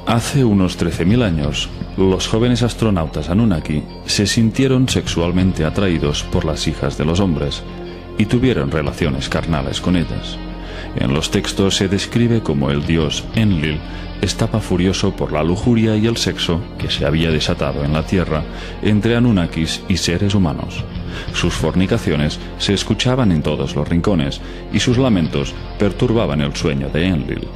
Hace unos 13.000 años, los jóvenes astronautas Anunnaki se sintieron sexualmente atraídos por las hijas de los hombres y tuvieron relaciones carnales con ellas. En los textos se describe como el dios Enlil estaba furioso por la lujuria y el sexo que se había desatado en la Tierra entre Anunnakis y seres humanos. Sus fornicaciones se escuchaban en todos los rincones y sus lamentos perturbaban el sueño de Enlil.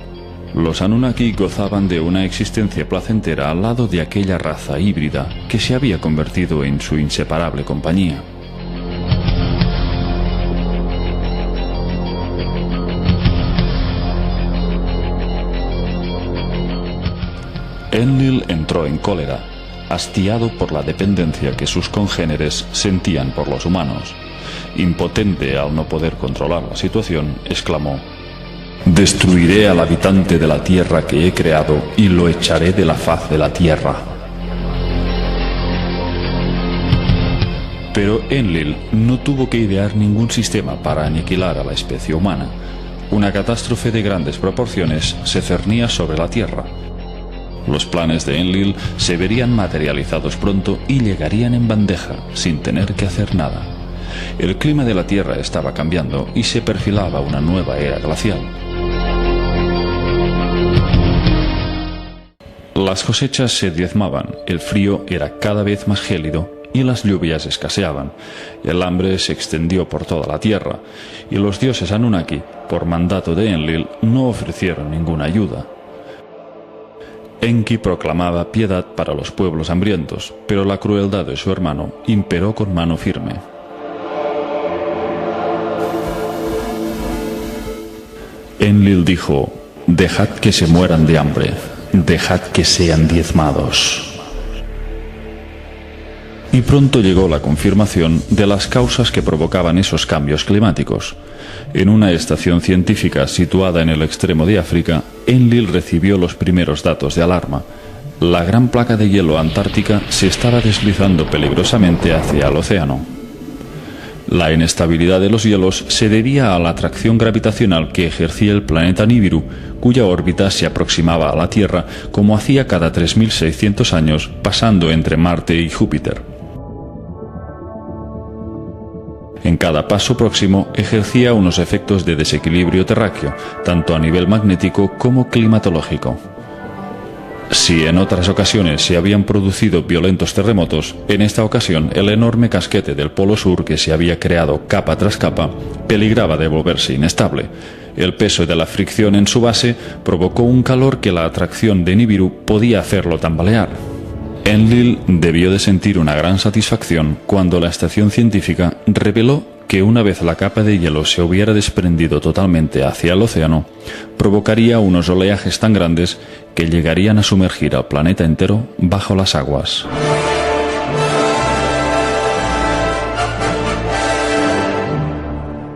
Los Anunnaki gozaban de una existencia placentera al lado de aquella raza híbrida que se había convertido en su inseparable compañía. Enlil entró en cólera, hastiado por la dependencia que sus congéneres sentían por los humanos. Impotente al no poder controlar la situación, exclamó: «Destruiré al habitante de la tierra que he creado y lo echaré de la faz de la tierra». Pero Enlil no tuvo que idear ningún sistema para aniquilar a la especie humana. Una catástrofe de grandes proporciones se cernía sobre la tierra. Los planes de Enlil se verían materializados pronto y llegarían en bandeja, sin tener que hacer nada. El clima de la Tierra estaba cambiando y se perfilaba una nueva era glacial. Las cosechas se diezmaban, el frío era cada vez más gélido y las lluvias escaseaban. El hambre se extendió por toda la Tierra y los dioses Anunnaki, por mandato de Enlil, no ofrecieron ninguna ayuda. Enki proclamaba piedad para los pueblos hambrientos, pero la crueldad de su hermano imperó con mano firme. Enlil dijo: «Dejad que se mueran de hambre, dejad que sean diezmados». Y pronto llegó la confirmación de las causas que provocaban esos cambios climáticos. En una estación científica situada en el extremo de África, Enlil recibió los primeros datos de alarma. La gran placa de hielo antártica se estaba deslizando peligrosamente hacia el océano. La inestabilidad de los hielos se debía a la atracción gravitacional que ejercía el planeta Nibiru, cuya órbita se aproximaba a la Tierra como hacía cada 3.600 años, pasando entre Marte y Júpiter. En cada paso próximo ejercía unos efectos de desequilibrio terráqueo, tanto a nivel magnético como climatológico. Si en otras ocasiones se habían producido violentos terremotos, en esta ocasión el enorme casquete del Polo Sur que se había creado capa tras capa peligraba de volverse inestable. El peso de la fricción en su base provocó un calor que la atracción de Nibiru podía hacerlo tambalear. Enlil debió de sentir una gran satisfacción cuando la estación científica reveló que una vez la capa de hielo se hubiera desprendido totalmente hacia el océano, provocaría unos oleajes tan grandes que llegarían a sumergir al planeta entero bajo las aguas.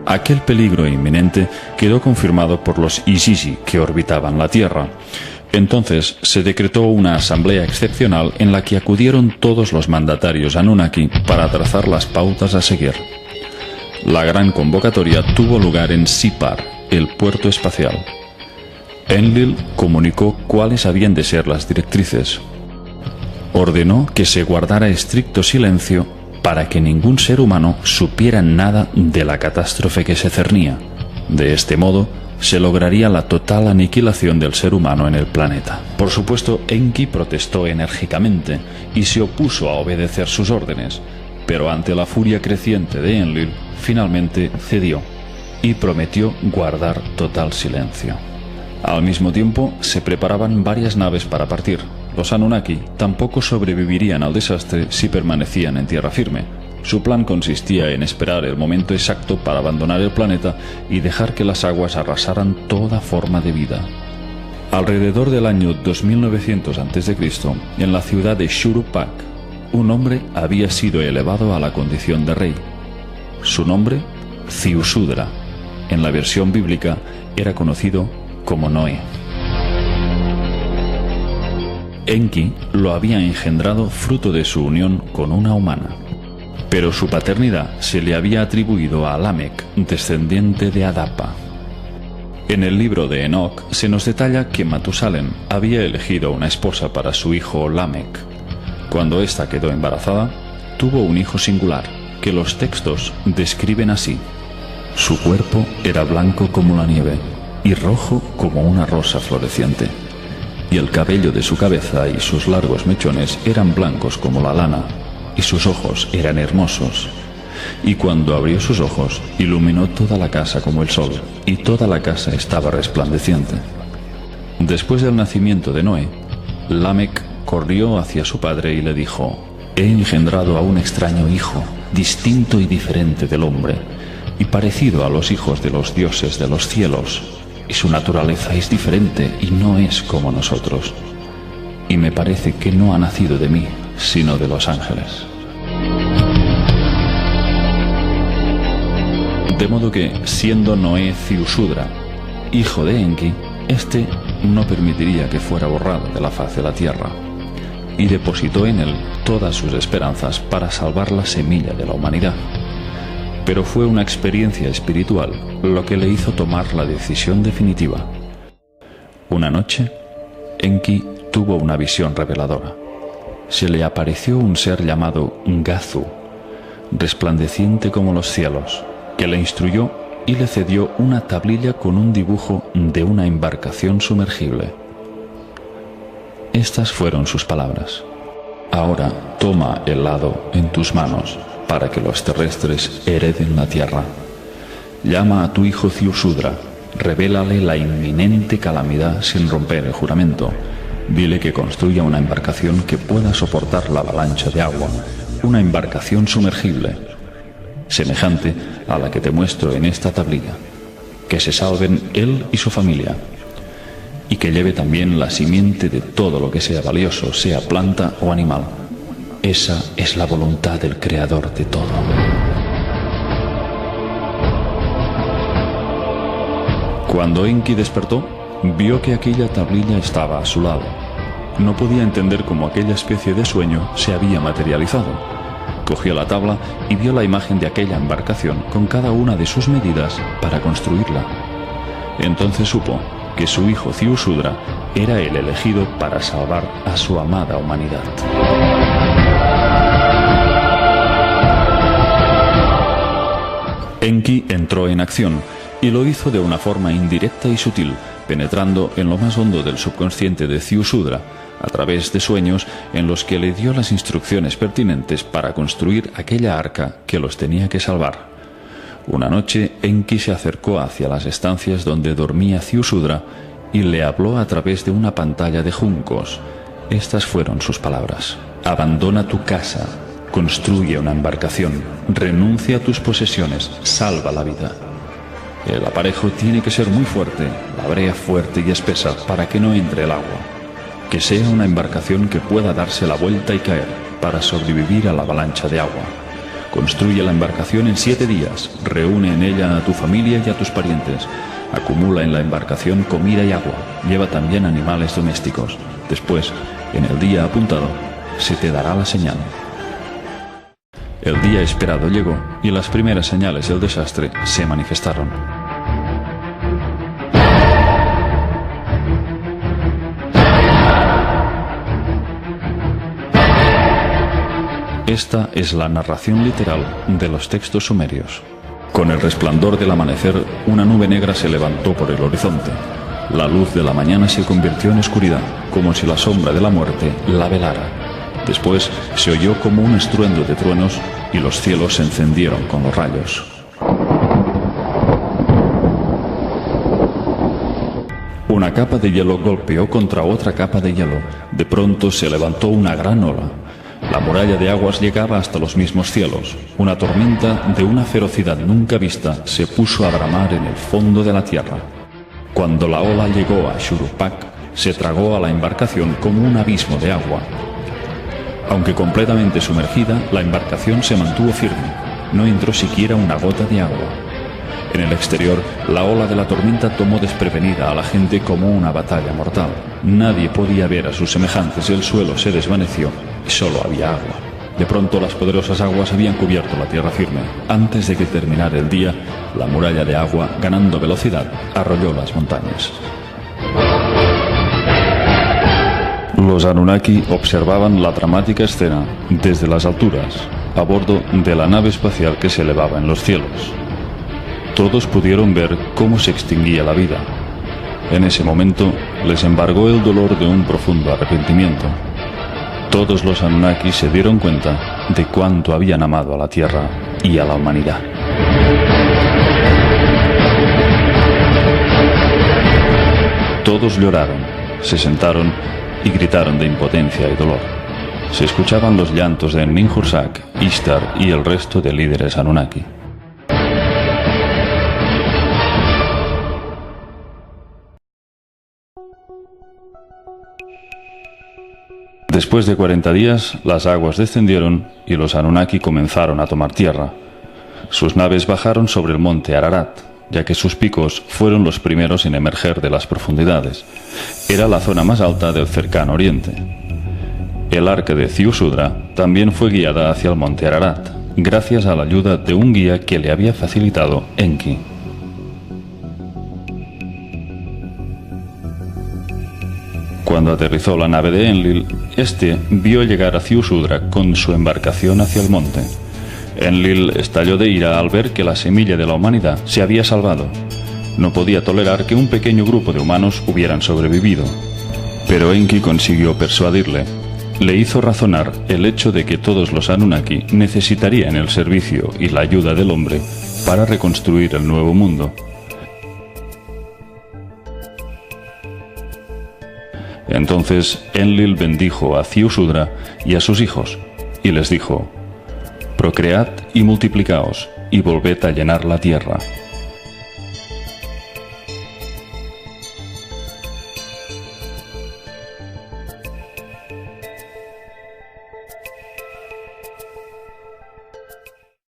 Aquel peligro inminente quedó confirmado por los Izizi que orbitaban la Tierra. Entonces se decretó una asamblea excepcional en la que acudieron todos los mandatarios Anunnaki para trazar las pautas a seguir. La gran convocatoria tuvo lugar en Sipar, el puerto espacial. Enlil comunicó cuáles habían de ser las directrices. Ordenó que se guardara estricto silencio para que ningún ser humano supiera nada de la catástrofe que se cernía. De este modo, se lograría la total aniquilación del ser humano en el planeta. Por supuesto, Enki protestó enérgicamente y se opuso a obedecer sus órdenes, pero ante la furia creciente de Enlil, finalmente cedió y prometió guardar total silencio. Al mismo tiempo, se preparaban varias naves para partir. Los Anunnaki tampoco sobrevivirían al desastre si permanecían en tierra firme. Su plan consistía en esperar el momento exacto para abandonar el planeta y dejar que las aguas arrasaran toda forma de vida. Alrededor del año 2900 a.C., en la ciudad de Shuruppak, un hombre había sido elevado a la condición de rey. Su nombre, Ziusudra. En la versión bíblica era conocido como Noé. Enki lo había engendrado fruto de su unión con una humana. Pero su paternidad se le había atribuido a Lamec, descendiente de Adapa. En el libro de Enoc se nos detalla que Matusalén había elegido una esposa para su hijo Lamec. Cuando ésta quedó embarazada, tuvo un hijo singular, que los textos describen así: su cuerpo era blanco como la nieve y rojo como una rosa floreciente, y el cabello de su cabeza y sus largos mechones eran blancos como la lana, y sus ojos eran hermosos. Y cuando abrió sus ojos, iluminó toda la casa como el sol, y toda la casa estaba resplandeciente. Después del nacimiento de Noé, Lamec corrió hacia su padre y le dijo: he engendrado a un extraño hijo, distinto y diferente del hombre, y parecido a los hijos de los dioses de los cielos, y su naturaleza es diferente y no es como nosotros. Y me parece que no ha nacido de mí, sino de los ángeles. De modo que, siendo Noé Ziusudra, hijo de Enki, éste no permitiría que fuera borrado de la faz de la tierra, y depositó en él todas sus esperanzas para salvar la semilla de la humanidad. Pero fue una experiencia espiritual lo que le hizo tomar la decisión definitiva. Una noche, Enki tuvo una visión reveladora. Se le apareció un ser llamado Gazu, resplandeciente como los cielos, que le instruyó y le cedió una tablilla con un dibujo de una embarcación sumergible. Estas fueron sus palabras: ahora toma el lado en tus manos para que los terrestres hereden la tierra. Llama a tu hijo Ziusudra, revélale la inminente calamidad sin romper el juramento. Dile que construya una embarcación que pueda soportar la avalancha de agua, una embarcación sumergible, semejante a la que te muestro en esta tablilla, que se salven él y su familia, y que lleve también la simiente de todo lo que sea valioso, sea planta o animal. Esa es la voluntad del Creador de todo. Cuando Enki despertó, vio que aquella tablilla estaba a su lado. No podía entender cómo aquella especie de sueño se había materializado. Cogió la tabla y vio la imagen de aquella embarcación con cada una de sus medidas para construirla. Entonces supo que su hijo Ziusudra era el elegido para salvar a su amada humanidad. Enki entró en acción y lo hizo de una forma indirecta y sutil, penetrando en lo más hondo del subconsciente de Ziusudra, a través de sueños en los que le dio las instrucciones pertinentes para construir aquella arca que los tenía que salvar. Una noche, Enki se acercó hacia las estancias donde dormía Ziusudra y le habló a través de una pantalla de juncos. Estas fueron sus palabras: abandona tu casa, construye una embarcación, renuncia a tus posesiones, salva la vida. El aparejo tiene que ser muy fuerte, la brea fuerte y espesa para que no entre el agua. Que sea una embarcación que pueda darse la vuelta y caer para sobrevivir a la avalancha de agua. Construye la embarcación en 7 días, reúne en ella a tu familia y a tus parientes, acumula en la embarcación comida y agua, lleva también animales domésticos. Después, en el día apuntado, se te dará la señal. El día esperado llegó y las primeras señales del desastre se manifestaron. Esta es la narración literal de los textos sumerios. Con el resplandor del amanecer, una nube negra se levantó por el horizonte. La luz de la mañana se convirtió en oscuridad, como si la sombra de la muerte la velara. Después se oyó como un estruendo de truenos y los cielos se encendieron con los rayos. Una capa de hielo golpeó contra otra capa de hielo. De pronto se levantó una gran ola. La muralla de aguas llegaba hasta los mismos cielos. Una tormenta de una ferocidad nunca vista se puso a bramar en el fondo de la tierra. Cuando la ola llegó a Shuruppak, se tragó a la embarcación como un abismo de agua. Aunque completamente sumergida, la embarcación se mantuvo firme. No entró siquiera una gota de agua. En el exterior, la ola de la tormenta tomó desprevenida a la gente como una batalla mortal. Nadie podía ver a sus semejantes, el suelo se desvaneció y solo había agua. De pronto las poderosas aguas habían cubierto la tierra firme. Antes de que terminara el día, la muralla de agua, ganando velocidad, arrolló las montañas. Los Anunnaki observaban la dramática escena desde las alturas, a bordo de la nave espacial que se elevaba en los cielos. Todos pudieron ver cómo se extinguía la vida. En ese momento les embargó el dolor de un profundo arrepentimiento. Todos los Anunnaki se dieron cuenta de cuánto habían amado a la Tierra y a la humanidad. Todos lloraron, se sentaron y gritaron de impotencia y dolor. Se escuchaban los llantos de Ninhursag, Ishtar y el resto de líderes Anunnaki. Después de 40 días, las aguas descendieron y los Anunnaki comenzaron a tomar tierra. Sus naves bajaron sobre el monte Ararat, ya que sus picos fueron los primeros en emerger de las profundidades. Era la zona más alta del cercano oriente. El arca de Ziusudra también fue guiada hacia el monte Ararat, gracias a la ayuda de un guía que le había facilitado Enki. Cuando aterrizó la nave de Enlil, este vio llegar a Ziusudra con su embarcación hacia el monte. Enlil estalló de ira al ver que la semilla de la humanidad se había salvado. No podía tolerar que un pequeño grupo de humanos hubieran sobrevivido. Pero Enki consiguió persuadirle. Le hizo razonar el hecho de que todos los Anunnaki necesitarían el servicio y la ayuda del hombre para reconstruir el nuevo mundo. Entonces Enlil bendijo a Ziusudra y a sus hijos, y les dijo: «Procread y multiplicaos, y volved a llenar la tierra».